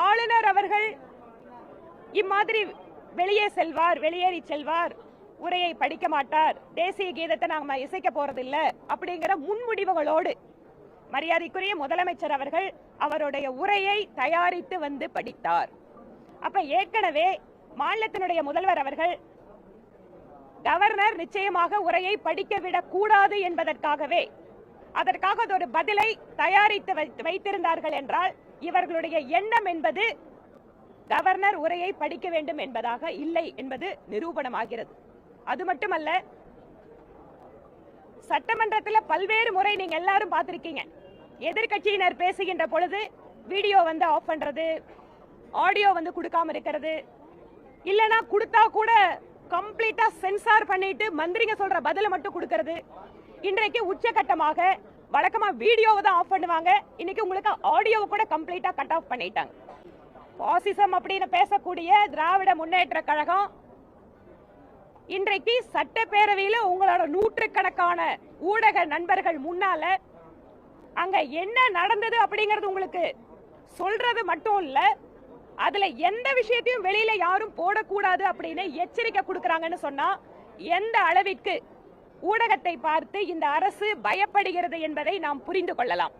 ஆளுநர் அவர்கள் இம்மாதிரி வெளியேறி செல்வார், உரையை படிக்க மாட்டார், தேசிய கீதத்தை நாம இசைக்க போறதில்ல அப்படிங்கிற முன்முடிவுகளோடு மரியாதைக்குரிய முதலமைச்சர் அவர்கள் அவருடைய உரையை தயாரித்து வந்து படித்தார். அப்ப ஏற்கனவே மாநிலத்தினுடைய முதல்வர் அவர்கள் கவர்னர் நிச்சயமாக உரையை படிக்க விடக் கூடாது என்பதற்காகவே அதற்காக ஒரு பதிலை தயாரித்து வைத்திருந்தார்கள் என்றால் இவர்களுடைய எண்ணம் என்பது கவர்னர் உரையை படிக்க வேண்டும் என்பதாக இல்லை என்பது நிரூபணமாகிறது. அது மட்டுமல்ல, சட்டமன்றத்தில் பல்வேறு முறை நீங்க எல்லாரும் பார்த்திருக்கீங்க, எதிர்கட்சியினர் பேசுகின்ற பொழுது வீடியோ வந்து ஆஃப் பண்றது, ஆடியோ வந்து கொடுக்காம இருக்கிறது, இல்லனா கொடுத்தா கூட கம்ப்ளீட்டா சென்சார் பண்ணிட்டு மந்திரிங்க சொல்ற பதில மட்டும் கொடுக்கிறது. இன்றைக்கு உச்சகட்டமாக வழக்கமா வீடியோவை தான் ஆஃப் பண்ணுவாங்க, இன்னைக்கு உங்களுக்கு ஆடியோவை கூட கம்ப்ளீட்டா கட் ஆஃப் பண்ணிட்டாங்க. பாசிசம் அப்படின்னு பேசக்கூடிய திராவிட முன்னேற்ற கழகம் இன்றைக்கு சட்டப்பேரவையில் உங்களோட நூற்றுக்கணக்கான ஊடக நண்பர்கள் முன்னால அங்க என்ன நடந்தது அப்படிங்கிறது உங்களுக்கு சொல்றது மட்டும் இல்ல, அதுல எந்த விஷயத்தையும் வெளியில யாரும் போடக்கூடாது அப்படின்னு எச்சரிக்கை கொடுக்கறாங்கன்னு சொன்னா எந்த அளவிற்கு ஊடகத்தை பார்த்து இந்த அரசு பயப்படுகிறது என்பதை நாம் புரிந்து கொள்ளலாம்.